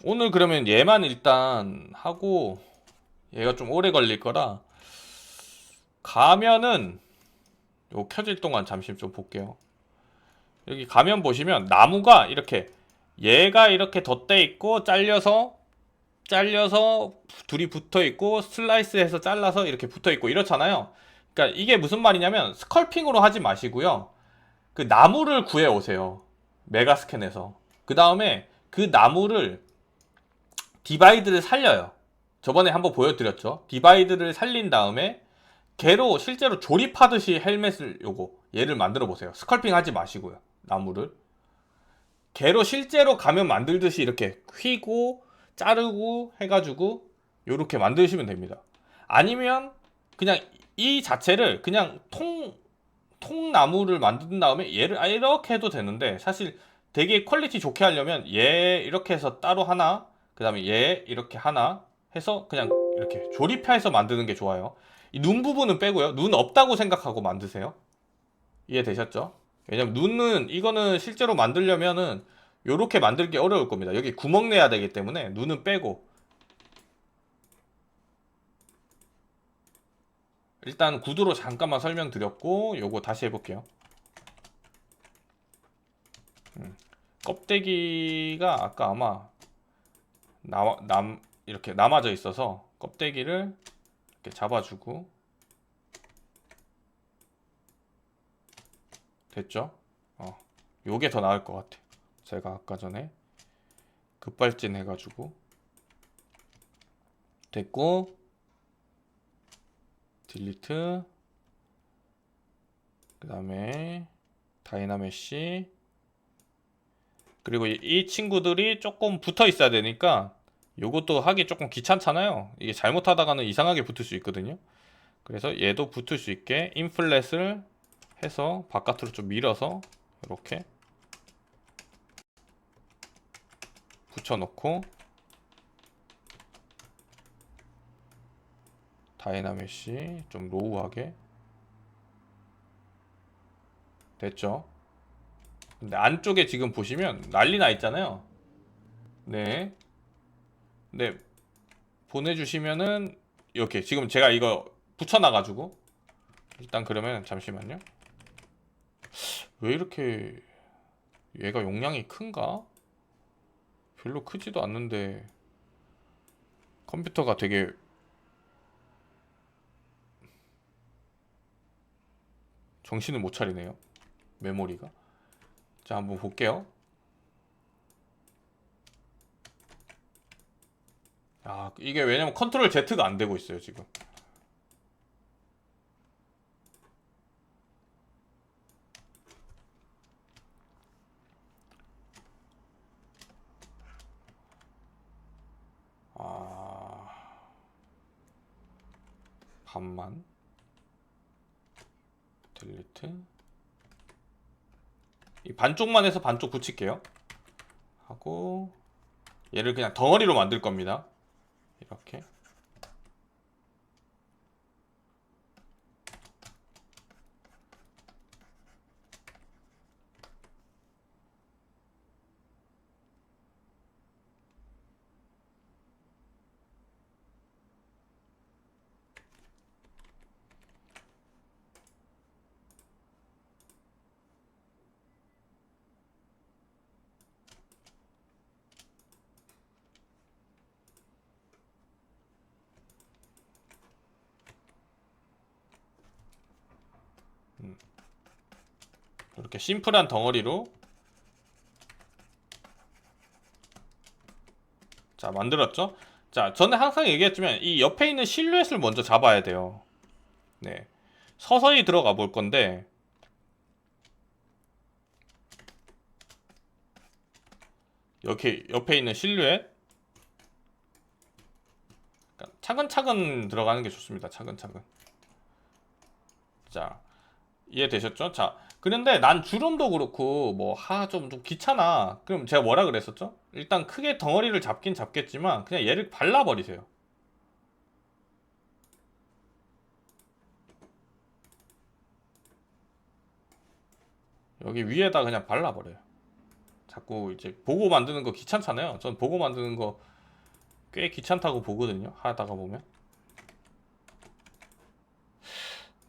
오늘 그러면 얘만 일단 하고, 얘가 좀 오래 걸릴 거라 가면은 요 켜질 동안 잠시 좀 볼게요. 여기 가면 보시면 나무가 이렇게, 얘가 이렇게 덧대 있고 잘려서 둘이 붙어 있고 슬라이스해서 잘라서 이렇게 붙어 있고 이렇잖아요. 그러니까 이게 무슨 말이냐면 스컬핑으로 하지 마시고요. 그 나무를 구해 오세요. 메가스캔에서. 그 다음에 그 나무를 디바이드를 살려요. 저번에 한번 보여드렸죠. 디바이드를 살린 다음에 개로 실제로 조립하듯이 헬멧을 요거 얘를 만들어 보세요. 스컬핑 하지 마시고요. 나무를 개로 실제로 가면 만들듯이 이렇게 휘고 자르고 해가지고 요렇게 만드시면 됩니다. 아니면 그냥 이 자체를 그냥 통나무를 만든 다음에 얘를 이렇게 해도 되는데, 사실 되게 퀄리티 좋게 하려면 얘 이렇게 해서 따로 하나, 그 다음에 얘 이렇게 하나 해서 그냥 이렇게 조립해서 만드는 게 좋아요. 이 눈 부분은 빼고요. 눈 없다고 생각하고 만드세요. 이해되셨죠? 왜냐면 눈은, 이거는 실제로 만들려면은 요렇게 만들기 어려울 겁니다. 여기 구멍 내야 되기 때문에 눈은 빼고. 일단 구두로 잠깐만 설명드렸고 요거 다시 해볼게요. 껍데기가 아까 아마 이렇게 남아져 있어서 껍데기를 이렇게 잡아주고. 됐죠? 요게 더 나을 것 같아요. 제가 아까 전에 급발진 해가지고. 됐고, 딜리트, 그 다음에 다이나메시. 그리고 이 친구들이 조금 붙어 있어야 되니까 요것도 하기 조금 귀찮잖아요. 이게 잘못하다가는 이상하게 붙을 수 있거든요. 그래서 얘도 붙을 수 있게 인플렛을 해서 바깥으로 좀 밀어서 이렇게 붙여놓고, 다이나메시 좀 로우하게. 됐죠? 근데 안쪽에 지금 보시면 난리 나 있잖아요. 네. 네. 보내주시면은 이렇게 지금 제가 이거 붙여놔가지고, 일단 그러면 잠시만요. 왜 이렇게 얘가 용량이 큰가? 별로 크지도 않는데 컴퓨터가 되게 정신을 못 차리네요. 메모리가. 자, 한번 볼게요. 아, 이게 왜냐면 컨트롤 Z가 안 되고 있어요, 지금. 아, 반만. 딜리트. 이 반쪽만 해서 반쪽 붙일게요. 하고, 얘를 그냥 덩어리로 만들 겁니다. 이렇게. 이렇게 심플한 덩어리로 자 만들었죠. 자, 저는 항상 얘기했지만 이 옆에 있는 실루엣을 먼저 잡아야 돼요. 네, 서서히 들어가 볼 건데, 이렇게 옆에 있는 실루엣 그러니까 차근차근 들어가는 게 좋습니다. 차근차근. 자, 이해되셨죠? 자, 그런데 난 주름도 그렇고 뭐 좀 귀찮아. 그럼 제가 뭐라 그랬었죠? 일단 크게 덩어리를 잡긴 잡겠지만 그냥 얘를 발라버리세요. 여기 위에다 그냥 발라버려요. 자꾸 이제 보고 만드는 거 귀찮잖아요. 전 보고 만드는 거 꽤 귀찮다고 보거든요. 하다가 보면.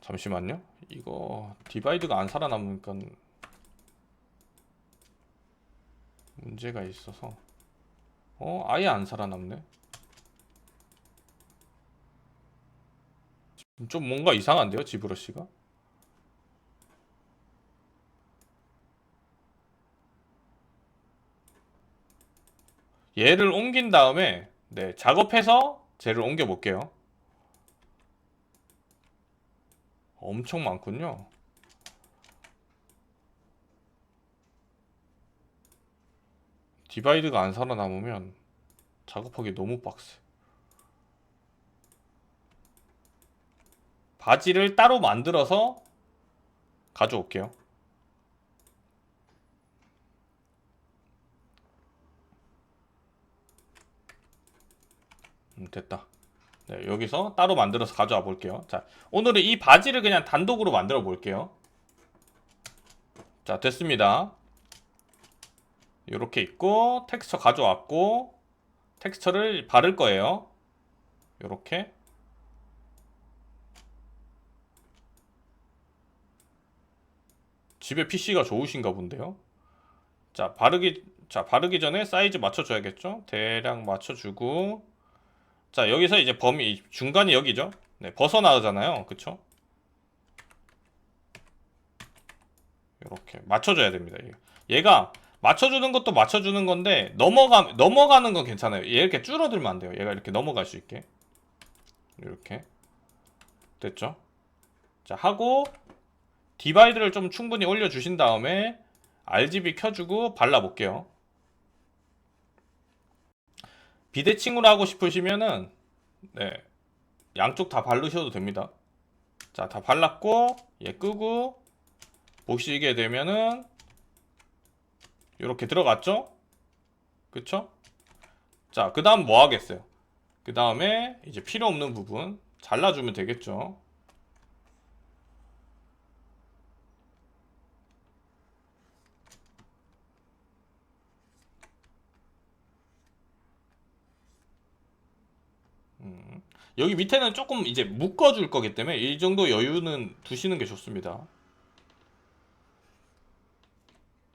잠시만요. 이거 디바이드가 안 살아남으니까 문제가 있어서 아예 안 살아남네. 좀 뭔가 이상한데요, 지브러시가? 얘를 옮긴 다음에 네, 작업해서 쟤를 옮겨 볼게요. 엄청 많군요. 디바이드가 안 살아남으면 작업하기 너무 빡세. 바지를 따로 만들어서 가져올게요. 됐다. 네, 여기서 따로 만들어서 가져와 볼게요. 자, 오늘은 이 바지를 그냥 단독으로 만들어 볼게요. 자, 됐습니다. 이렇게 있고 텍스처 가져왔고 텍스처를 바를 거예요. 이렇게. 집에 PC가 좋으신가 본데요. 자, 바르기 전에 사이즈 맞춰줘야겠죠? 대략 맞춰주고. 자, 여기서 이제 범위, 중간이 여기죠? 네, 벗어나잖아요. 그쵸? 이렇게 맞춰줘야 됩니다. 얘가 맞춰주는 것도 맞춰주는 건데, 넘어가는 건 괜찮아요. 얘 이렇게 줄어들면 안 돼요. 얘가 이렇게 넘어갈 수 있게. 이렇게. 됐죠? 자, 하고, 디바이드를 좀 충분히 올려주신 다음에, RGB 켜주고 발라볼게요. 비대칭으로 하고 싶으시면은 네, 양쪽 다 바르셔도 됩니다. 자, 다 발랐고 얘 끄고 보시게 되면은 이렇게 들어갔죠? 그쵸? 자, 그 다음 뭐 하겠어요? 그 다음에 이제 필요 없는 부분 잘라주면 되겠죠? 여기 밑에는 조금 이제 묶어줄 거기 때문에 이 정도 여유는 두시는 게 좋습니다.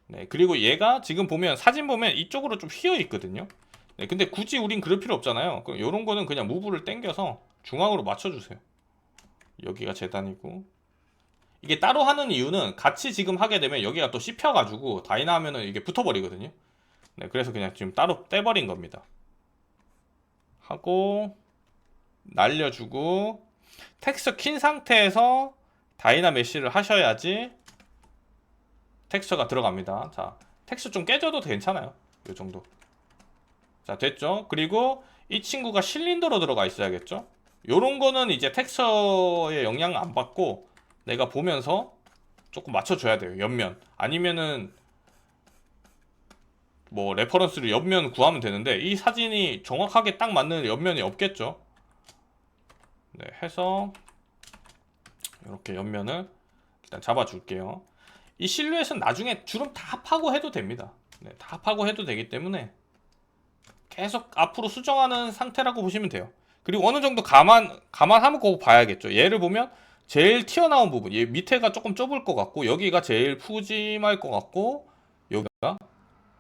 네, 그리고 얘가 지금 보면 사진 보면 이쪽으로 좀 휘어 있거든요. 네, 근데 굳이 우린 그럴 필요 없잖아요. 그럼 요런 거는 그냥 무브를 당겨서 중앙으로 맞춰주세요. 여기가 재단이고 이게 따로 하는 이유는 같이 지금 하게 되면 여기가 또 씹혀가지고 다이나 하면은 이게 붙어버리거든요. 네, 그래서 그냥 지금 따로 떼버린 겁니다. 하고 날려주고 텍스처 킨 상태에서 다이나 메쉬를 하셔야지 텍스처가 들어갑니다. 자, 텍스처 좀 깨져도 괜찮아요. 이 정도. 자, 됐죠? 그리고 이 친구가 실린더로 들어가 있어야겠죠? 요런 거는 이제 텍스처의 영향 안 받고 내가 보면서 조금 맞춰줘야 돼요. 옆면. 아니면은 뭐 레퍼런스를 옆면 구하면 되는데 이 사진이 정확하게 딱 맞는 옆면이 없겠죠? 네, 해서 이렇게 옆면을 일단 잡아줄게요. 이 실루엣은 나중에 주름 다 합하고 해도 됩니다. 네, 다 합하고 해도 되기 때문에 계속 앞으로 수정하는 상태라고 보시면 돼요. 그리고 어느 정도 감안하고 봐야겠죠. 얘를 보면 제일 튀어나온 부분, 얘 밑에가 조금 좁을 것 같고 여기가 제일 푸짐할 것 같고 여기가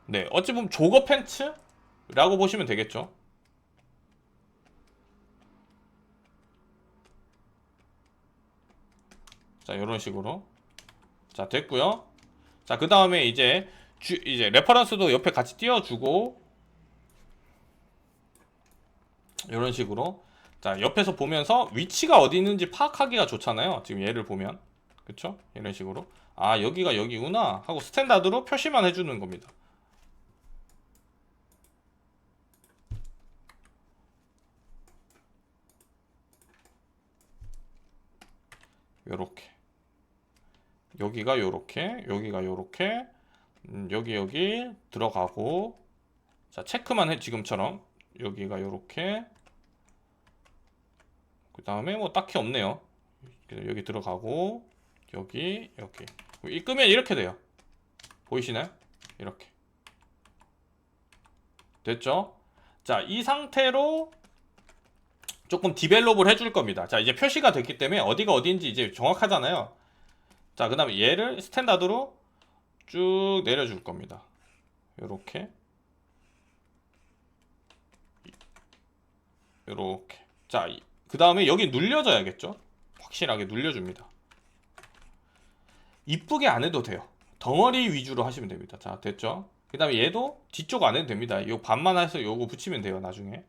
네, 어찌 보면 조거 팬츠라고 보시면 되겠죠. 자, 이런 식으로. 자, 됐고요. 자, 그 다음에 이제 레퍼런스도 옆에 같이 띄워주고 이런 식으로. 자, 옆에서 보면서 위치가 어디 있는지 파악하기가 좋잖아요. 지금 얘를 보면. 그쵸? 이런 식으로. 아, 여기가 여기구나 하고 스탠다드로 표시만 해주는 겁니다. 요렇게. 여기가 요렇게, 여기가 요렇게, 여기 들어가고. 자, 체크만 해, 지금처럼. 여기가 요렇게. 그 다음에 뭐 딱히 없네요. 여기 들어가고, 여기. 끄면 이렇게 돼요. 보이시나요? 이렇게. 됐죠? 자, 이 상태로 조금 디벨롭을 해줄 겁니다. 자, 이제 표시가 됐기 때문에 어디가 어디인지 이제 정확하잖아요. 자, 그 다음에 얘를 스탠다드로 쭉 내려줄 겁니다. 요렇게 요렇게. 자, 그 다음에 여기 눌려줘야겠죠? 확실하게 눌려줍니다. 이쁘게 안 해도 돼요. 덩어리 위주로 하시면 됩니다. 자, 됐죠? 그 다음에 얘도 뒤쪽 안 해도 됩니다. 요 반만 해서 요거 붙이면 돼요, 나중에.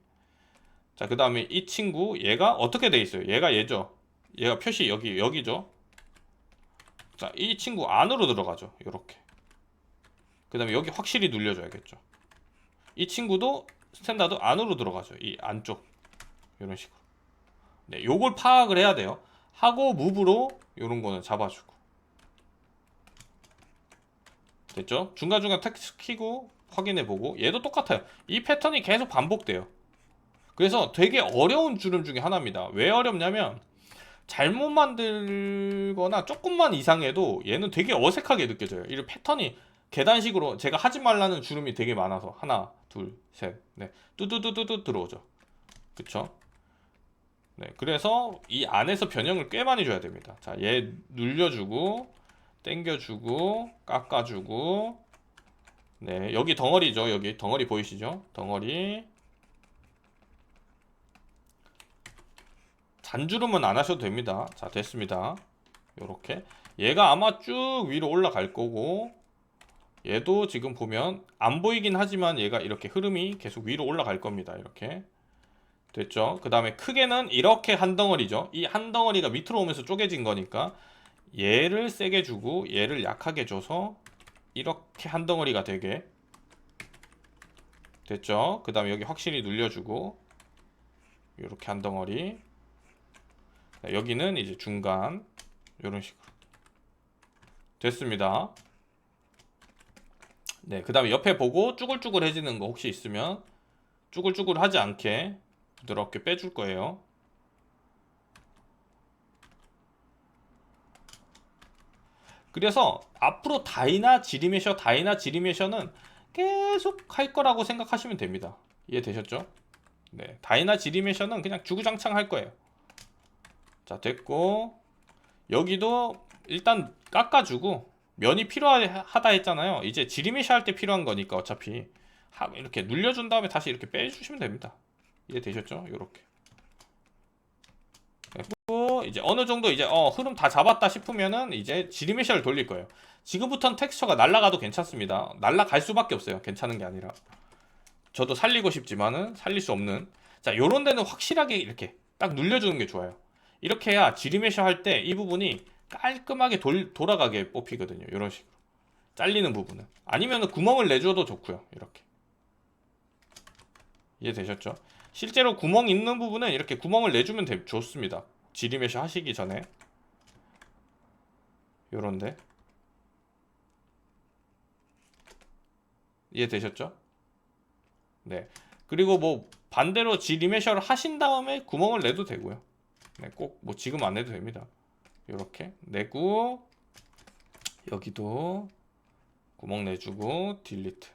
자, 그 다음에 이 친구, 얘가 어떻게 돼 있어요? 얘가 얘죠? 얘가 표시 여기죠? 자, 이 친구 안으로 들어가죠. 요렇게. 그 다음에 여기 확실히 눌려줘야겠죠. 이 친구도 스탠다드 안으로 들어가죠. 이 안쪽. 이런 식으로. 네, 요걸 파악을 해야 돼요. 하고 무브로 요런 거는 잡아주고. 됐죠? 중간중간 텍스트 키고 확인해보고. 얘도 똑같아요. 이 패턴이 계속 반복돼요. 그래서 되게 어려운 주름 중에 하나입니다. 왜 어렵냐면 잘못 만들거나 조금만 이상해도 얘는 되게 어색하게 느껴져요. 이 패턴이 계단식으로 제가 하지 말라는 주름이 되게 많아서 하나, 둘, 셋, 넷 뚜두두두두 들어오죠. 그쵸? 네, 그래서 이 안에서 변형을 꽤 많이 줘야 됩니다. 자, 얘 눌려주고 당겨주고 깎아주고. 네, 여기 덩어리죠. 여기 덩어리 보이시죠? 덩어리. 잔주름은 안 하셔도 됩니다. 자, 됐습니다. 요렇게 얘가 아마 쭉 위로 올라갈 거고, 얘도 지금 보면 안 보이긴 하지만 얘가 이렇게 흐름이 계속 위로 올라갈 겁니다. 이렇게 됐죠? 그 다음에 크게는 이렇게 한 덩어리죠. 이 한 덩어리가 밑으로 오면서 쪼개진 거니까 얘를 세게 주고 얘를 약하게 줘서 이렇게 한 덩어리가 되게 됐죠? 그 다음에 여기 확실히 눌려주고 이렇게 한 덩어리. 여기는 이제 중간 이런 식으로 됐습니다. 네, 그 다음에 옆에 보고 쭈글쭈글해지는 거 혹시 있으면 쭈글쭈글하지 않게 부드럽게 빼줄 거예요. 그래서 앞으로 다이나 지리메셔는 계속 할 거라고 생각하시면 됩니다. 이해되셨죠? 네, 다이나 지리메셔는 그냥 주구장창 할 거예요. 자, 됐고 여기도 일단 깎아주고 면이 필요하다 했잖아요. 이제 지리메셔 할 때 필요한 거니까 어차피 이렇게 눌려준 다음에 다시 이렇게 빼주시면 됩니다. 이해되셨죠? 요렇게. 그리고 이제 어느 정도 이제 흐름 다 잡았다 싶으면은 이제 지리메셔를 돌릴 거예요. 지금부터는 텍스처가 날아가도 괜찮습니다. 날아갈 수밖에 없어요. 괜찮은 게 아니라. 저도 살리고 싶지만은 살릴 수 없는. 자, 요런 데는 확실하게 이렇게 딱 눌려주는 게 좋아요. 이렇게 해야 지리메셔 할 때 이 부분이 깔끔하게 돌아가게 뽑히거든요. 이런 식으로 잘리는 부분은. 아니면 구멍을 내줘도 좋고요. 이렇게. 이해되셨죠? 실제로 구멍 있는 부분은 이렇게 구멍을 내주면 좋습니다. 지리메셔 하시기 전에. 요런데. 이해되셨죠? 네. 그리고 뭐 반대로 지리메셔를 하신 다음에 구멍을 내도 되고요. 네, 꼭 뭐 지금 안 해도 됩니다. 요렇게 내고 여기도 구멍 내주고 딜리트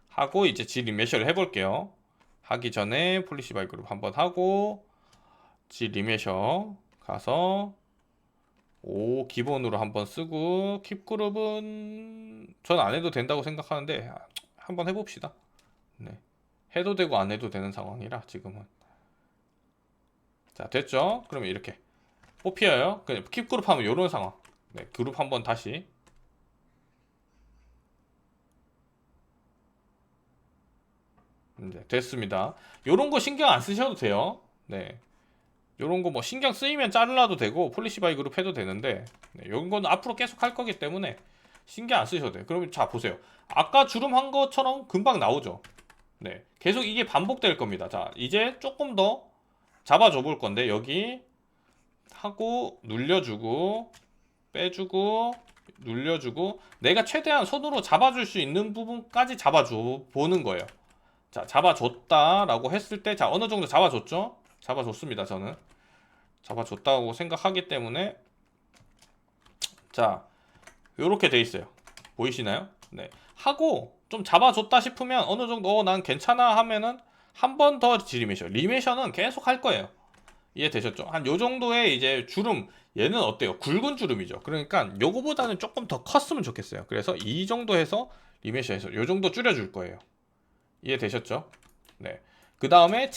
하고 이제 지리메셔를 해볼게요. 하기 전에 폴리시 바이 그룹 한번 하고 지리메셔 가서 기본으로 한번 쓰고 킵 그룹은 전 안 해도 된다고 생각하는데 한번 해봅시다. 네, 해도 되고 안 해도 되는 상황이라 지금은. 자, 됐죠? 그러면 이렇게 뽑혀요. 그냥 킵 그룹 하면 이런 상황. 네, 그룹 한번 다시. 네, 됐습니다. 요런 거 신경 안 쓰셔도 돼요. 네, 요런 거 뭐 신경 쓰이면 자르라도 되고 폴리시 바이 그룹 해도 되는데, 네, 요런 건 앞으로 계속 할 거기 때문에 신경 안 쓰셔도 돼요. 그러면 자, 보세요. 아까 주름 한 것처럼 금방 나오죠. 네, 계속 이게 반복될 겁니다. 자, 이제 조금 더 잡아줘 볼 건데, 여기 하고 눌려주고 빼주고 눌려주고 내가 최대한 손으로 잡아줄 수 있는 부분까지 잡아줘 보는 거예요. 자, 잡아줬다 라고 했을 때, 자, 어느 정도 잡아줬죠? 잡아줬습니다. 저는 잡아줬다고 생각하기 때문에. 자, 요렇게 돼 있어요. 보이시나요? 네, 하고 좀 잡아줬다 싶으면 어느 정도 난 괜찮아 하면은 한 번 더 리메이션. 리메이션은 계속 할 거예요. 이해되셨죠? 한 요 정도의 이제 주름, 얘는 어때요? 굵은 주름이죠. 그러니까 요거보다는 조금 더 컸으면 좋겠어요. 그래서 이 정도 해서 리메이션해서 요 정도 줄여줄 거예요. 이해되셨죠? 네. 그 다음에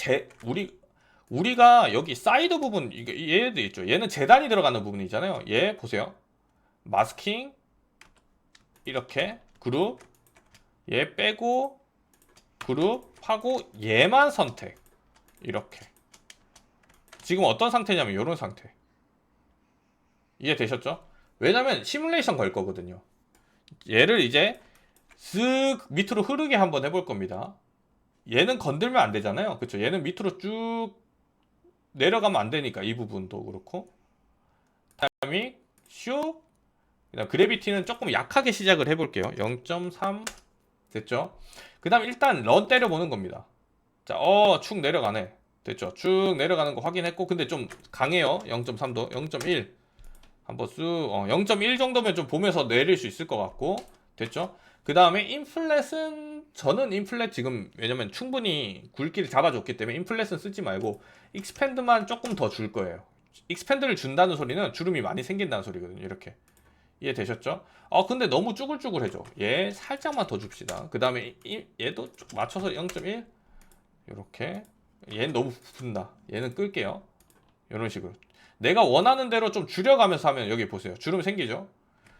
우리가 여기 사이드 부분, 얘도 있죠. 얘는 재단이 들어가는 부분이잖아요. 얘 보세요. 마스킹, 이렇게 그룹, 얘 빼고 그룹 하고 얘만 선택. 이렇게. 지금 어떤 상태냐면 이런 상태. 이해되셨죠? 왜냐면 시뮬레이션 걸 거거든요. 얘를 이제 쓱 밑으로 흐르게 한번 해볼 겁니다. 얘는 건들면 안 되잖아요. 그쵸? 얘는 밑으로 쭉 내려가면 안 되니까 이 부분도 그렇고. 다음이 슉. 그다음 그래비티는 조금 약하게 시작을 해볼게요. 0.3 됐죠? 그 다음 일단 런 때려보는 겁니다. 자, 축 내려가네. 됐죠? 쭉 내려가는 거 확인했고, 근데 좀 강해요. 0.3도, 0.1 한번 쑥 0.1 정도면 좀 보면서 내릴 수 있을 것 같고, 됐죠? 그 다음에 인플렛은 저는 인플렛 지금 왜냐면 충분히 굵기를 잡아줬기 때문에 인플렛은 쓰지 말고 익스팬드만 조금 더 줄 거예요. 익스팬드를 준다는 소리는 주름이 많이 생긴다는 소리거든요. 이렇게 이해되셨죠? 근데 너무 쭈글쭈글해져. 얘 살짝만 더 줍시다. 그 다음에 얘도 쭉 맞춰서 0.1 이렇게. 얘는 너무 부푼다. 얘는 끌게요. 이런 식으로 내가 원하는 대로 좀 줄여가면서 하면 여기 보세요. 주름 생기죠?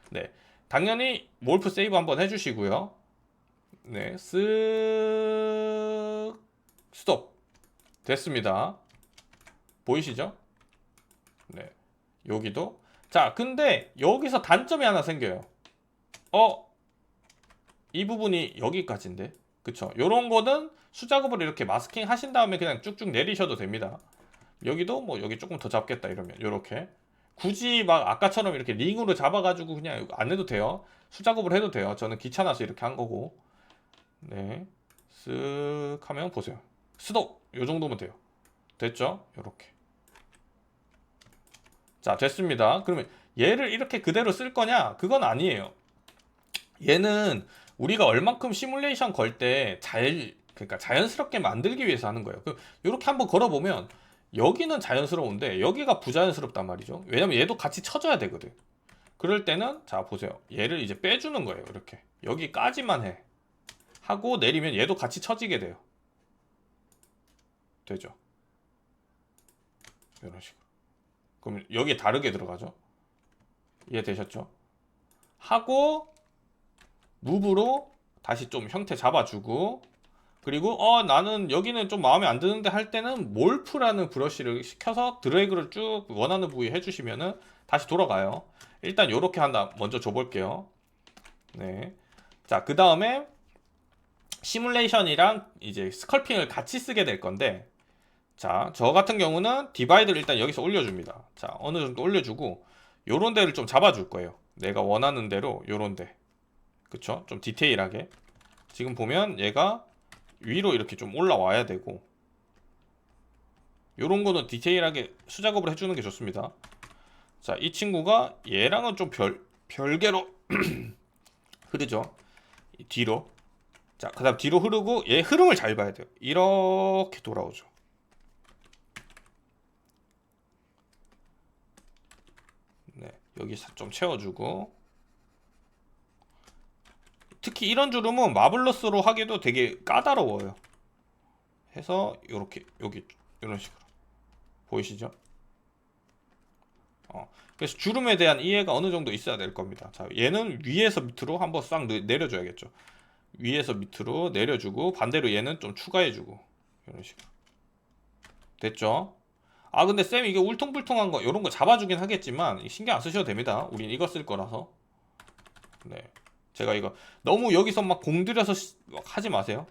네. 당연히 몰프 세이브 한번 해주시고요. 네. 쓱 스톱. 됐습니다. 보이시죠? 네. 여기도. 자, 근데 여기서 단점이 하나 생겨요. 이 부분이 여기까지인데. 그쵸? 요런 거는 수작업을 이렇게 마스킹 하신 다음에 그냥 쭉쭉 내리셔도 됩니다. 여기도 뭐 여기 조금 더 잡겠다 이러면 요렇게 굳이 막 아까처럼 이렇게 링으로 잡아가지고 그냥 안 해도 돼요. 수작업을 해도 돼요. 저는 귀찮아서 이렇게 한 거고. 네. 쓱 하면 보세요. 스톱! 요 정도면 돼요. 됐죠? 요렇게. 자, 됐습니다. 그러면 얘를 이렇게 그대로 쓸 거냐? 그건 아니에요. 얘는 우리가 얼만큼 시뮬레이션 걸 때 그러니까 자연스럽게 만들기 위해서 하는 거예요. 이렇게 한번 걸어보면 여기는 자연스러운데 여기가 부자연스럽단 말이죠. 왜냐면 얘도 같이 쳐줘야 되거든. 그럴 때는 자 보세요. 얘를 이제 빼주는 거예요. 이렇게 여기까지만 해 하고 내리면 얘도 같이 쳐지게 돼요. 되죠? 이런 식으로. 그럼 여기에 다르게 들어가죠. 이해되셨죠? 하고 무브로 다시 좀 형태 잡아주고, 그리고 나는 여기는 좀 마음에 안 드는데 할 때는 몰프라는 브러쉬를 시켜서 드래그를 쭉 원하는 부위에 해주시면은 다시 돌아가요. 일단 요렇게 하나 먼저 줘볼게요. 네. 자, 그 다음에 시뮬레이션이랑 이제 스컬핑을 같이 쓰게 될 건데, 자, 저 같은 경우는 디바이드를 일단 여기서 올려줍니다. 자, 어느 정도 올려주고 요런 데를 좀 잡아줄 거예요. 내가 원하는 대로 요런 데. 그쵸? 좀 디테일하게. 지금 보면 얘가 위로 이렇게 좀 올라와야 되고, 요런 거는 디테일하게 수작업을 해주는 게 좋습니다. 자, 이 친구가 얘랑은 좀 별개로 흐르죠. 뒤로. 자, 그 다음 뒤로 흐르고 얘 흐름을 잘 봐야 돼요. 이렇게 돌아오죠. 네, 여기 좀 채워주고. 특히 이런 주름은 마블러스로 하기도 되게 까다로워요. 해서 요렇게 여기 이런 식으로 보이시죠? 그래서 주름에 대한 이해가 어느 정도 있어야 될 겁니다. 자, 얘는 위에서 밑으로 한번 싹 내려줘야겠죠. 위에서 밑으로 내려주고 반대로 얘는 좀 추가해주고 이런 식으로. 됐죠? 근데 쌤 이게 울퉁불퉁한 거 이런 거 잡아주긴 하겠지만 신경 안 쓰셔도 됩니다. 우린 이거 쓸 거라서. 네. 제가 이거 너무 여기서 막 공들여서 하지 마세요.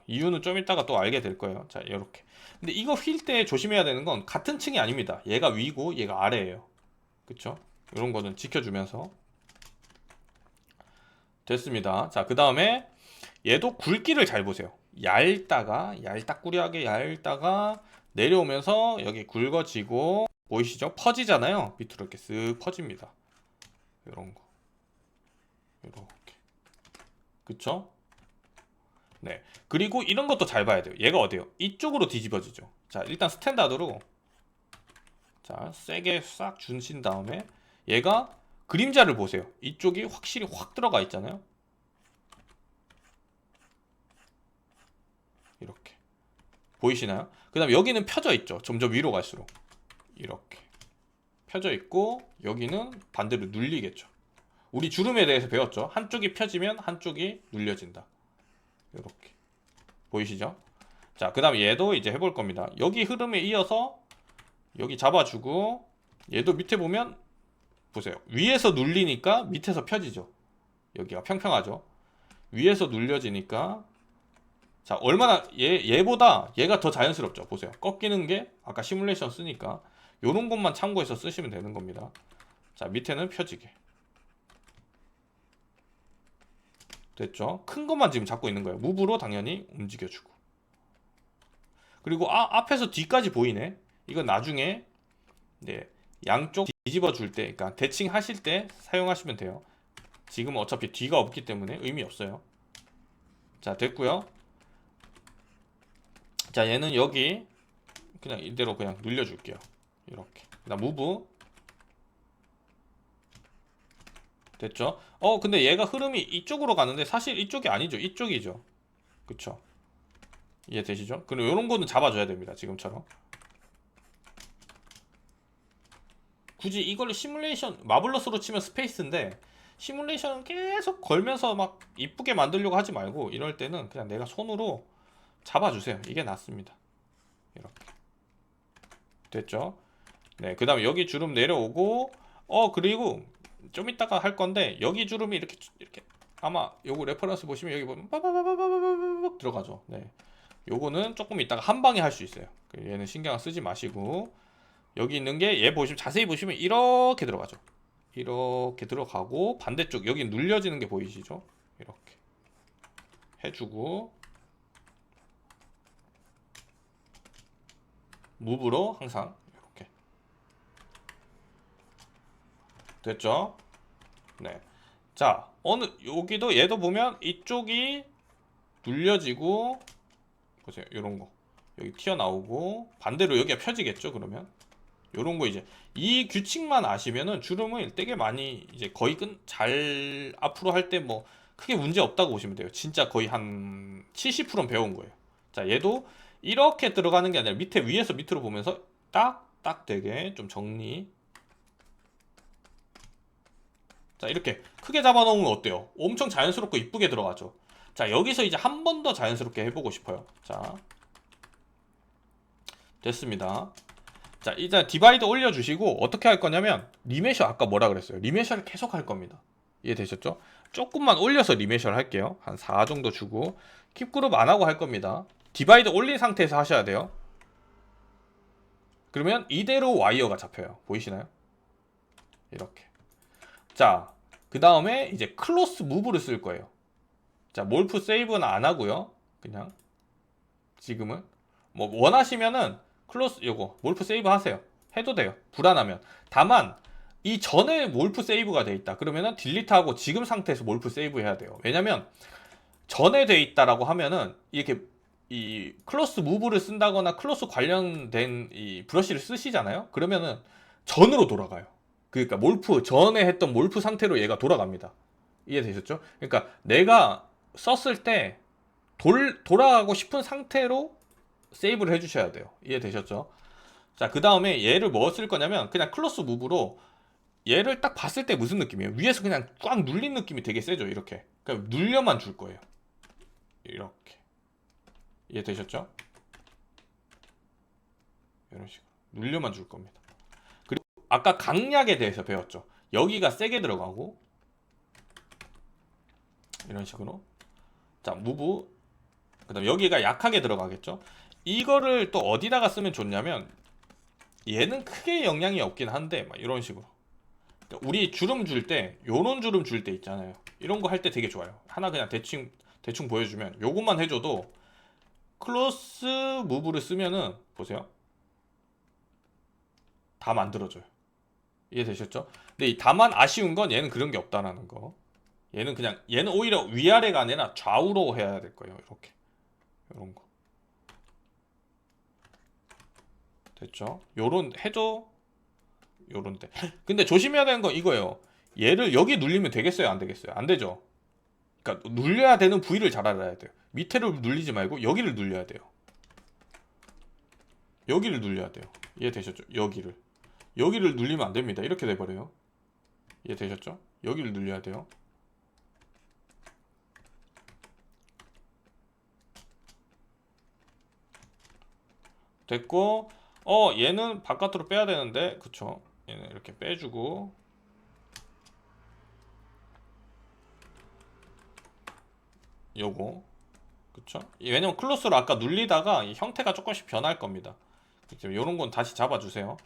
이유는 좀 이따가 또 알게 될 거예요. 자, 이렇게. 근데 이거 휠 때 조심해야 되는 건 같은 층이 아닙니다. 얘가 위고 얘가 아래예요. 그쵸? 이런 거는 지켜주면서. 됐습니다. 자, 그 다음에 얘도 굵기를 잘 보세요. 얄딱꾸리하게 얇다가 내려오면서 여기 굵어지고, 보이시죠? 퍼지잖아요. 밑으로 이렇게 쓱 퍼집니다. 이런 거. 이렇게. 그쵸? 네. 그리고 이런 것도 잘 봐야 돼요. 얘가 어때요? 이쪽으로 뒤집어지죠. 자, 일단 스탠다드로 자, 세게 싹 주신 다음에 얘가 그림자를 보세요. 이쪽이 확실히 확 들어가 있잖아요. 이렇게. 보이시나요? 그 다음에 여기는 펴져 있죠. 점점 위로 갈수록. 이렇게. 펴져 있고 여기는 반대로 눌리겠죠. 우리 주름에 대해서 배웠죠. 한쪽이 펴지면 한쪽이 눌려진다. 이렇게. 보이시죠? 자, 그 다음에 얘도 이제 해볼 겁니다. 여기 흐름에 이어서 여기 잡아주고 얘도 밑에 보면 보세요. 위에서 눌리니까 밑에서 펴지죠. 여기가 평평하죠. 위에서 눌려지니까 자, 얼마나 얘보다 얘가 더 자연스럽죠. 보세요. 꺾이는 게 아까 시뮬레이션 쓰니까 요런 것만 참고해서 쓰시면 되는 겁니다. 자, 밑에는 펴지게. 됐죠? 큰 것만 지금 잡고 있는 거예요. 무브로 당연히 움직여주고. 그리고 앞에서 뒤까지 보이네. 이건 나중에 네, 양쪽 뒤집어 줄 때, 그러니까 대칭 하실 때 사용하시면 돼요. 지금은 어차피 뒤가 없기 때문에 의미 없어요. 자, 됐고요. 자, 얘는 여기 그냥 이대로 그냥 눌려줄게요. 이렇게. 그다음 무브. 됐죠? 근데 얘가 흐름이 이쪽으로 가는데 사실 이쪽이 아니죠. 이쪽이죠. 그쵸? 이해되시죠? 그리고 이런 거는 잡아줘야 됩니다. 지금처럼. 굳이 이걸 시뮬레이션, 마블러스로 치면 스페이스인데 시뮬레이션 계속 걸면서 막 이쁘게 만들려고 하지 말고 이럴 때는 그냥 내가 손으로 잡아주세요. 이게 낫습니다. 이렇게. 됐죠? 네, 그 다음에 여기 주름 내려오고 그리고 좀 이따가 할 건데 여기 주름이 이렇게 아마 요거 레퍼런스 보시면 여기 보면 빠바바바바바바박 들어가죠. 네, 요거는 조금 이따가 한 방에 할 수 있어요. 얘는 신경 쓰지 마시고 여기 있는 게 얘 보시면 자세히 보시면 이렇게 들어가죠. 이렇게 들어가고 반대쪽 여기 눌려지는 게 보이시죠? 이렇게 해주고 무브로 항상 이렇게 됐죠? 네. 자, 여기도 얘도 보면 이쪽이 눌려지고 보세요. 요런 거. 여기 튀어나오고 반대로 여기가 펴지겠죠, 그러면? 요런 거 이제 이 규칙만 아시면은 주름을 되게 많이 이제 거의 잘 앞으로 할 때 뭐 크게 문제 없다고 보시면 돼요. 진짜 거의 한 70%는 배운 거예요. 자, 얘도 이렇게 들어가는 게 아니라 밑에 위에서 밑으로 보면서 딱 되게 좀 정리. 자, 이렇게 크게 잡아놓으면 어때요? 엄청 자연스럽고 이쁘게 들어가죠. 자, 여기서 이제 한 번 더 자연스럽게 해보고 싶어요. 자, 됐습니다. 자, 일단 디바이더 올려주시고 어떻게 할 거냐면 리메셔 아까 뭐라 그랬어요? 리메셔를 계속 할 겁니다. 이해되셨죠? 조금만 올려서 리메셔를 할게요. 한 4 정도 주고 킵그룹 안 하고 할 겁니다. 디바이더 올린 상태에서 하셔야 돼요. 그러면 이대로 와이어가 잡혀요. 보이시나요? 이렇게. 자, 그 다음에 이제 클로스 무브를 쓸 거예요. 자, 몰프 세이브는 안 하고요. 그냥 지금은 뭐 원하시면은 클로스 요거 몰프 세이브 하세요. 해도 돼요. 불안하면. 다만 이 전에 몰프 세이브가 돼 있다. 그러면은 딜리트하고 지금 상태에서 몰프 세이브 해야 돼요. 왜냐면 전에 돼 있다라고 하면은 이렇게 이 클로스 무브를 쓴다거나 클로스 관련된 이 브러쉬를 쓰시잖아요. 그러면은 전으로 돌아가요. 그러니까 몰프 전에 했던 몰프 상태로 얘가 돌아갑니다. 이해되셨죠? 그러니까 내가 썼을 때 돌아가고 싶은 상태로 세이브를 해주셔야 돼요. 이해되셨죠? 자, 그 다음에 얘를 뭐 쓸 거냐면 그냥 클로스 무브로 얘를 딱 봤을 때 무슨 느낌이에요? 위에서 그냥 꽉 눌린 느낌이 되게 세죠. 이렇게. 그러니까 눌려만 줄 거예요. 이렇게. 이해되셨죠? 이런 식으로 눌려만 줄 겁니다. 그리고 아까 강약에 대해서 배웠죠. 여기가 세게 들어가고 이런 식으로. 자, 무브. 그 다음 여기가 약하게 들어가겠죠. 이거를 또 어디다가 쓰면 좋냐면 얘는 크게 영향이 없긴 한데 막 이런 식으로. 그러니까 우리 주름 줄 때 요런 주름 줄 때 있잖아요. 이런 거 할 때 되게 좋아요. 하나 그냥 대충 보여주면 요것만 해줘도 클로스 무브를 쓰면은 보세요. 다 만들어줘요. 이해되셨죠? 근데 다만 아쉬운 건 얘는 그런 게 없다라는 거. 얘는 오히려 위아래가 아니라 좌우로 해야 될 거예요. 이렇게 요런 거 됐죠? 요런 해줘 요런데. 근데 조심해야 되는 거 이거예요. 얘를 여기 눌리면 되겠어요? 안 되겠어요? 안 되죠? 그러니까 눌려야 되는 부위를 잘 알아야 돼요. 밑에를 눌리지 말고 여기를 눌려야 돼요. 여기를 눌려야 돼요. 이해되셨죠? 여기를 눌리면 안 됩니다. 이렇게 돼버려요. 이해되셨죠? 여기를 눌려야 돼요. 됐고, 얘는 바깥으로 빼야 되는데, 그쵸? 얘는 이렇게 빼주고, 요거, 그쵸? 왜냐면 클로스로 아까 눌리다가 이 형태가 조금씩 변할 겁니다. 그쵸? 요런 건 다시 잡아주세요.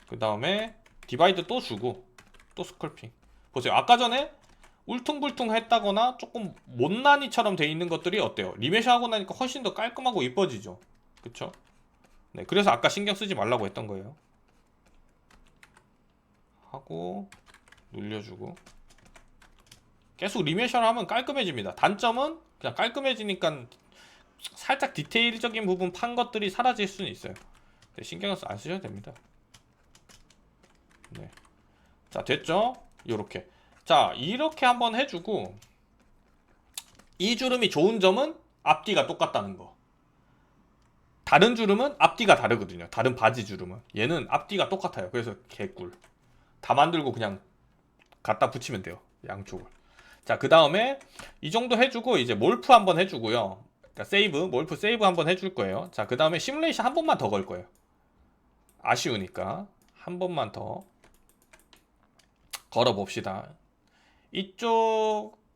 그 다음에 디바이드 또 주고, 또 스컬핑. 보세요. 아까 전에 울퉁불퉁 했다거나 조금 못난이처럼 돼 있는 것들이 어때요? 리메시 하고 나니까 훨씬 더 깔끔하고 이뻐지죠. 그쵸? 네, 그래서 아까 신경 쓰지 말라고 했던 거예요. 하고 눌려주고 계속 리메시를 하면 깔끔해집니다. 단점은 그냥 깔끔해지니까 살짝 디테일적인 부분 판 것들이 사라질 수는 있어요. 네, 신경 안 쓰셔도 됩니다. 네. 자, 됐죠? 요렇게. 자, 이렇게 한번 해주고 이 주름이 좋은 점은 앞뒤가 똑같다는 거. 다른 주름은 앞뒤가 다르거든요. 다른 바지 주름은. 얘는 앞뒤가 똑같아요. 그래서 개꿀. 다 만들고 그냥 갖다 붙이면 돼요. 양쪽을. 자, 그 다음에 이 정도 해주고 이제 몰프 한번 해주고요. 그러니까 몰프 세이브 한번 해줄 거예요. 자, 그 다음에 시뮬레이션 한 번만 더 걸 거예요. 아쉬우니까 한 번만 더 걸어봅시다. 이쪽은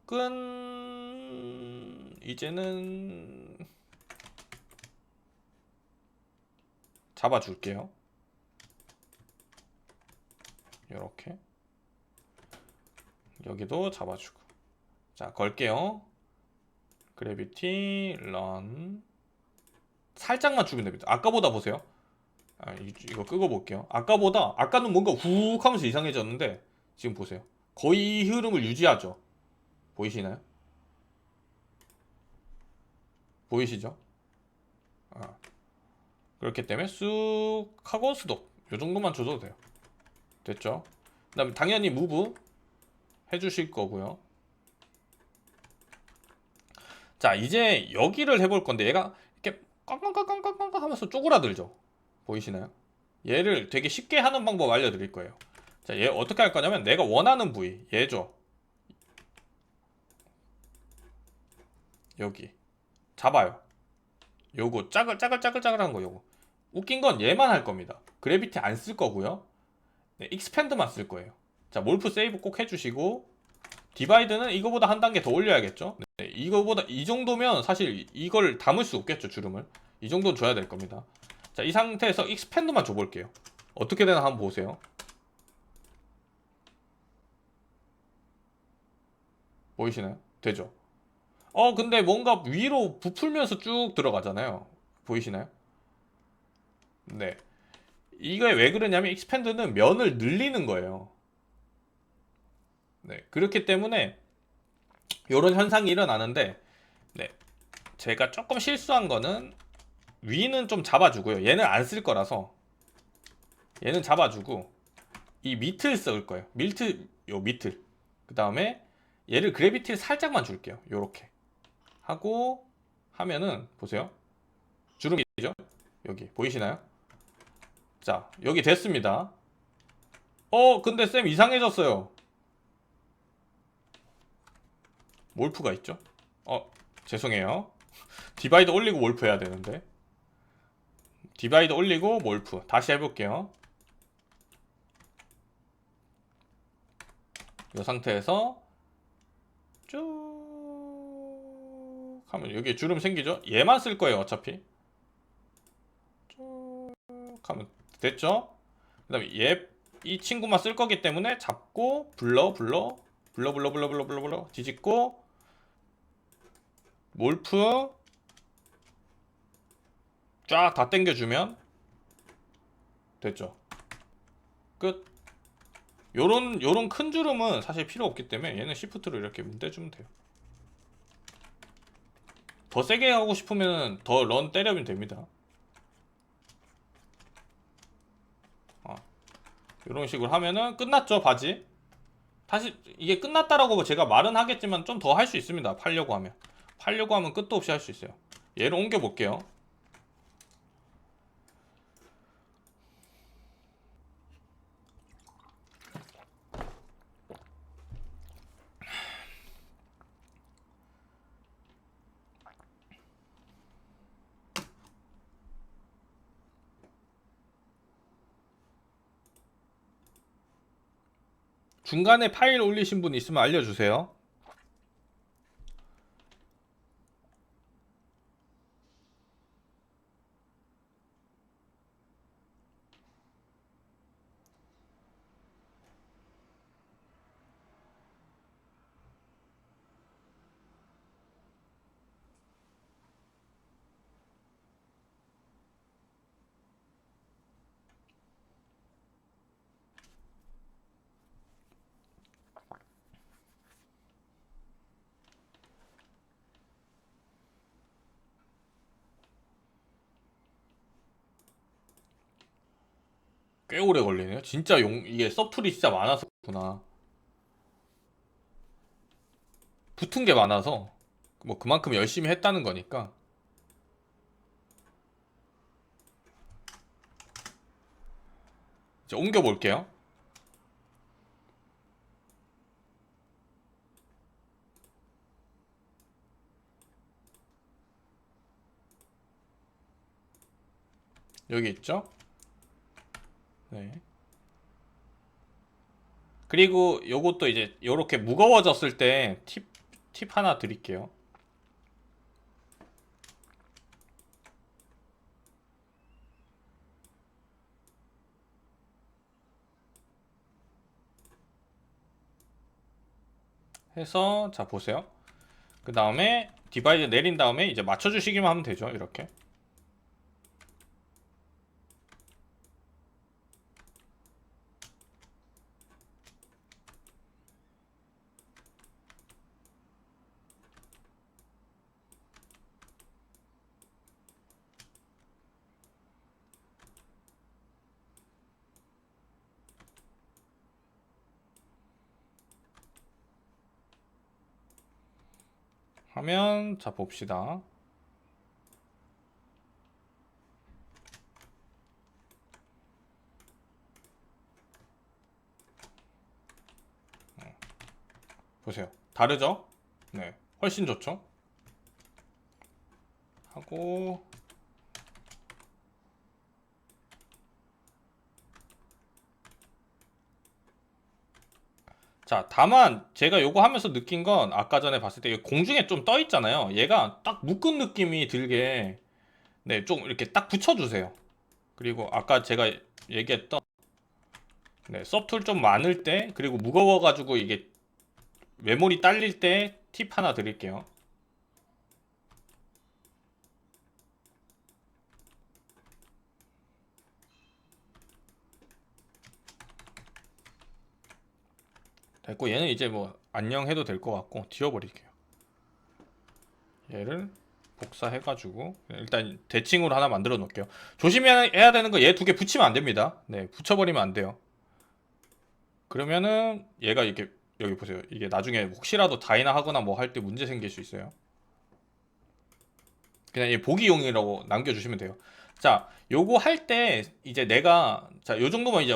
이제는 잡아줄게요. 이렇게 여기도 잡아주고. 자, 걸게요. 그래비티 런 살짝만 주면 됩니다. 아까보다 보세요. 이거 끄고 볼게요. 아까는 뭔가 훅 하면서 이상해졌는데 지금 보세요. 거의 이 흐름을 유지하죠. 보이시나요? 보이시죠? 그렇기 때문에 쑥 하고 스톱 요 정도만 줘도 돼요. 됐죠? 그 다음에 당연히 무브 해주실 거고요. 자, 이제 여기를 해볼 건데 얘가 이렇게 깡깡깡깡깡깡 하면서 쪼그라들죠. 보이시나요? 얘를 되게 쉽게 하는 방법 알려드릴 거예요. 자, 얘 어떻게 할 거냐면 내가 원하는 부위 얘죠. 여기 잡아요. 요거 짜글짜글한 거 요거. 웃긴 건 얘만 할 겁니다. 그래비티 안 쓸 거고요. 네, 익스팬드만 쓸 거예요. 자, 몰프 세이브 꼭 해주시고 디바이드는 이거보다 한 단계 더 올려야겠죠. 네, 이거보다 이 정도면 사실 이걸 담을 수 없겠죠. 주름을 이 정도는 줘야 될 겁니다. 자, 이 상태에서 익스팬드만 줘볼게요. 어떻게 되나 한번 보세요. 보이시나요? 되죠? 근데 뭔가 위로 부풀면서 쭉 들어가잖아요. 보이시나요? 네. 이게 왜 그러냐면 익스팬드는 면을 늘리는 거예요. 네. 그렇기 때문에 이런 현상이 일어나는데, 네. 제가 조금 실수한 거는 위는 좀 잡아주고요. 얘는 안 쓸 거라서 얘는 잡아주고 이 밑을 쓸 거예요. 밑을. 그 다음에 얘를 그래비티를 살짝만 줄게요. 요렇게 하고 하면은 보세요. 주름이죠? 여기 보이시나요? 자, 여기 됐습니다. 근데 쌤 이상해졌어요. 몰프가 있죠? 죄송해요. 디바이드 올리고 몰프 해야 되는데. 디바이드 올리고 몰프. 다시 해볼게요. 이 상태에서 쭉 하면 여기에 주름 생기죠? 얘만 쓸 거예요, 어차피. 쭉 하면 됐죠? 그 다음에 이 친구만 쓸 거기 때문에 잡고 불러 뒤집고 몰프 쫙 다 당겨주면 됐죠. 끝. 요런 큰 주름은 사실 필요 없기 때문에 얘는 시프트로 이렇게 문대주면 돼요. 더 세게 하고 싶으면 더 런 때려면 됩니다. 이런 식으로 하면은 끝났죠, 바지. 사실 이게 끝났다라고 제가 말은 하겠지만 좀 더 할 수 있습니다. 팔려고 하면 끝도 없이 할 수 있어요. 얘를 옮겨 볼게요. 중간에 파일 올리신 분 있으면 알려주세요. 꽤 오래 걸리네요. 진짜 이게 서툴이 진짜 많아서 그렇구나. 붙은 게 많아서 뭐 그만큼 열심히 했다는 거니까. 이제 옮겨 볼게요. 여기 있죠? 네. 그리고 요것도 이제 요렇게 무거워졌을 때 팁 하나 드릴게요. 해서 자 보세요. 그 다음에 디바이드 내린 다음에 이제 맞춰주시기만 하면 되죠. 이렇게. 하면 자 봅시다. 보세요. 다르죠? 네. 훨씬 좋죠? 하고 자, 다만 제가 요거 하면서 느낀 건 아까 전에 봤을 때 공중에 좀 떠 있잖아요. 얘가 딱 묶은 느낌이 들게 네, 좀 이렇게 딱 붙여주세요. 그리고 아까 제가 얘기했던 네, 섭툴 좀 많을 때 그리고 무거워가지고 이게 메모리 딸릴 때 팁 하나 드릴게요. 됐고 얘는 이제 뭐 안녕 해도 될 것 같고 지워버릴게요. 얘를 복사해가지고 일단 대칭으로 하나 만들어 놓을게요. 조심해야 되는 거 얘 두 개 붙이면 안 됩니다. 네, 붙여버리면 안 돼요. 그러면은 얘가 이렇게 여기 보세요. 이게 나중에 혹시라도 다이나 하거나 뭐 할 때 문제 생길 수 있어요. 그냥 얘 보기용이라고 남겨주시면 돼요. 자, 요거 할 때 이제 내가 자, 요 정도면 이제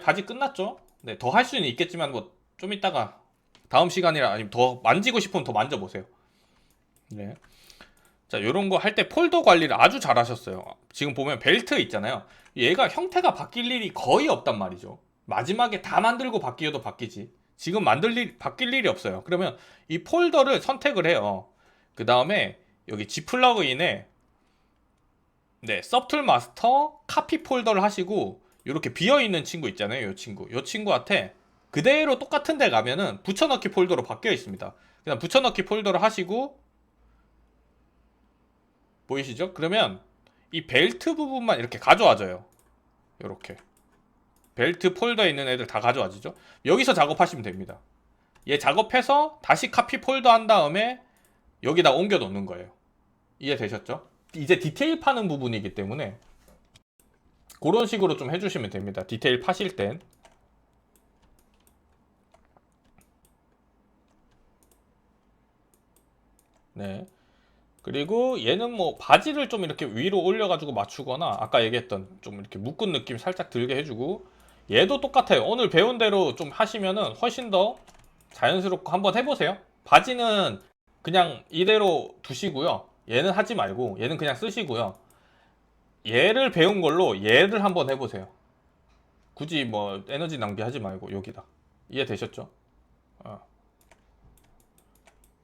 바지 끝났죠? 네, 더 할 수는 있겠지만 뭐 좀 이따가 다음 시간이라 아니면 더 만지고 싶으면 더 만져보세요. 네. 자, 요런 거 할 때 폴더 관리를 아주 잘 하셨어요. 지금 보면 벨트 있잖아요. 얘가 형태가 바뀔 일이 거의 없단 말이죠. 마지막에 다 만들고 바뀌어도 바뀌지. 지금 바뀔 일이 없어요. 그러면 이 폴더를 선택을 해요. 그 다음에 여기 G 플러그인에 네, 섭툴 마스터 카피 폴더를 하시고 이렇게 비어있는 친구 있잖아요. 이 친구한테 그대로 똑같은 데 가면은 붙여넣기 폴더로 바뀌어 있습니다. 그냥 붙여넣기 폴더를 하시고 보이시죠? 그러면 이 벨트 부분만 이렇게 가져와줘요. 이렇게 벨트 폴더에 있는 애들 다 가져와지죠. 여기서 작업하시면 됩니다. 얘 작업해서 다시 카피 폴더 한 다음에 여기다 옮겨 놓는 거예요. 이해되셨죠? 이제 디테일 파는 부분이기 때문에 그런 식으로 좀 해주시면 됩니다. 디테일 파실 땐. 네. 그리고 얘는 뭐 바지를 좀 이렇게 위로 올려가지고 맞추거나 아까 얘기했던 좀 이렇게 묶은 느낌 살짝 들게 해주고, 얘도 똑같아요. 오늘 배운 대로 좀 하시면은 훨씬 더 자연스럽고 한번 해보세요. 바지는 그냥 이대로 두시고요. 얘는 하지 말고 얘는 그냥 쓰시고요. 얘를 배운 걸로 얘를 한번 해보세요. 굳이 뭐 에너지 낭비하지 말고 여기다. 이해되셨죠? 어.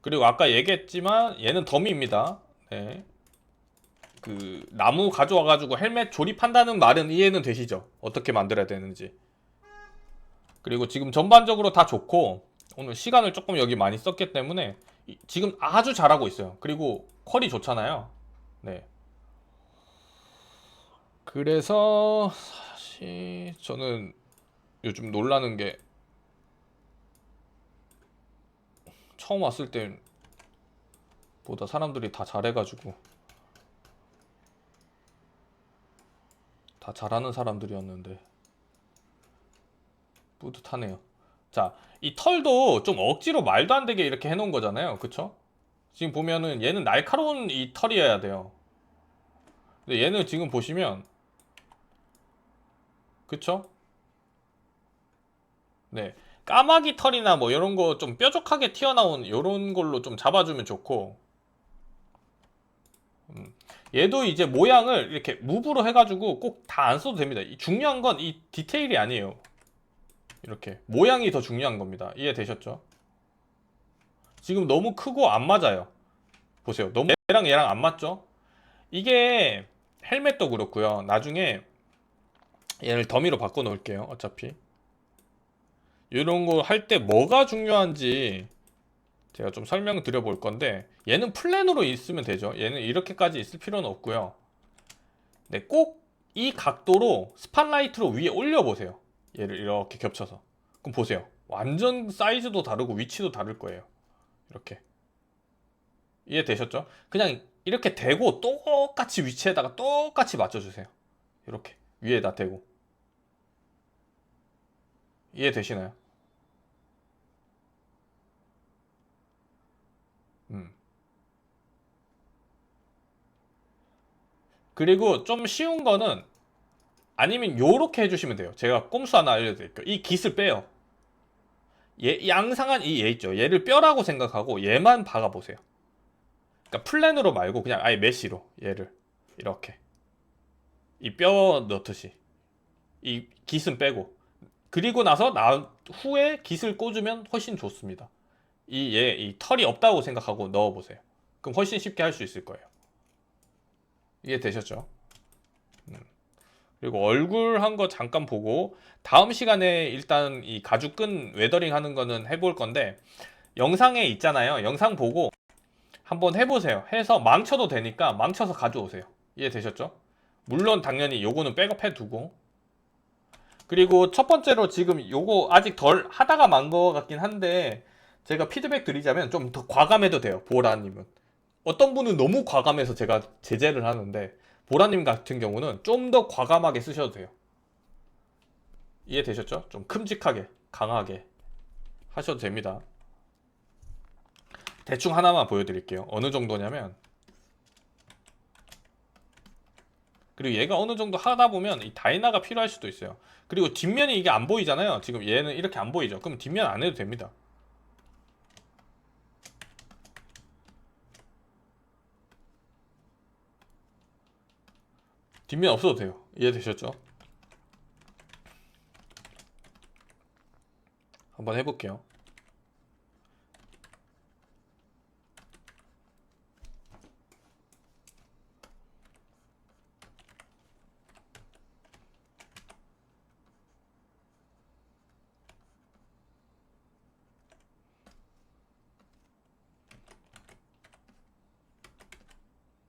그리고 아까 얘기했지만 얘는 더미입니다. 네. 그 나무 가져와가지고 헬멧 조립한다는 말은 이해는 되시죠? 어떻게 만들어야 되는지. 그리고 지금 전반적으로 다 좋고 오늘 시간을 조금 여기 많이 썼기 때문에 지금 아주 잘하고 있어요. 그리고 퀄이 좋잖아요. 네. 그래서 사실 저는 요즘 놀라는 게 처음 왔을 때보다 사람들이 다 잘해가지고 다 잘하는 사람들이었는데 뿌듯하네요. 자, 이 털도 좀 억지로 말도 안 되게 이렇게 해놓은 거잖아요. 그쵸? 지금 보면은 얘는 날카로운 이 털이어야 돼요. 근데 얘는 지금 보시면, 그쵸? 네. 까마귀 털이나 뭐 이런 거 좀 뾰족하게 튀어나온 이런 걸로 좀 잡아주면 좋고, 얘도 이제 모양을 이렇게 무브로 해가지고 꼭 다 안 써도 됩니다. 중요한 건 이 디테일이 아니에요. 이렇게 모양이 더 중요한 겁니다. 이해되셨죠? 지금 너무 크고 안 맞아요. 보세요. 너무 얘랑 안 맞죠? 이게 헬멧도 그렇고요. 나중에 얘를 더미로 바꿔 놓을게요. 어차피 이런 거 할 때 뭐가 중요한지 제가 좀 설명을 드려 볼 건데, 얘는 플랜으로 있으면 되죠. 얘는 이렇게까지 있을 필요는 없고요. 네, 꼭 이 각도로 스팟라이트로 위에 올려 보세요. 얘를 이렇게 겹쳐서. 그럼 보세요. 완전 사이즈도 다르고 위치도 다를 거예요. 이렇게. 이해되셨죠? 그냥 이렇게 대고 똑같이 위치에다가 똑같이 맞춰주세요. 이렇게 위에다 대고. 이해되시나요? 음. 그리고 좀 쉬운 거는 아니면 요렇게 해주시면 돼요. 제가 꼼수 하나 알려드릴게요. 이 깃을 빼요. 양상한 이 얘 있죠. 얘를 뼈라고 생각하고 얘만 박아보세요. 그러니까 플랜으로 말고 그냥 아예 메쉬로 얘를 이렇게 이 뼈 넣듯이 이 깃은 빼고, 그리고 나서 후에 깃을 꽂으면 훨씬 좋습니다. 이 털이 없다고 생각하고 넣어보세요. 그럼 훨씬 쉽게 할 수 있을 거예요. 이해되셨죠? 그리고 얼굴 한 거 잠깐 보고 다음 시간에 일단 이 가죽끈 웨더링 하는 거는 해볼 건데, 영상에 있잖아요. 영상 보고 한번 해보세요. 해서 망쳐도 되니까 망쳐서 가져오세요. 이해되셨죠? 물론 당연히 요거는 백업해 두고, 그리고 첫 번째로 지금 요거 아직 덜 하다가 만 거 같긴 한데 제가 피드백 드리자면 좀 더 과감해도 돼요. 보라님은 어떤 분은 너무 과감해서 제가 제재를 하는데, 보라님 같은 경우는 좀 더 과감하게 쓰셔도 돼요. 이해되셨죠? 좀 큼직하게 강하게 하셔도 됩니다. 대충 하나만 보여드릴게요. 어느 정도냐면, 그리고 얘가 어느 정도 하다 보면 이 다이나가 필요할 수도 있어요. 그리고 뒷면이 이게 안 보이잖아요. 지금 얘는 이렇게 안 보이죠. 그럼 뒷면 안 해도 됩니다. 뒷면 없어도 돼요. 이해되셨죠? 한번 해볼게요.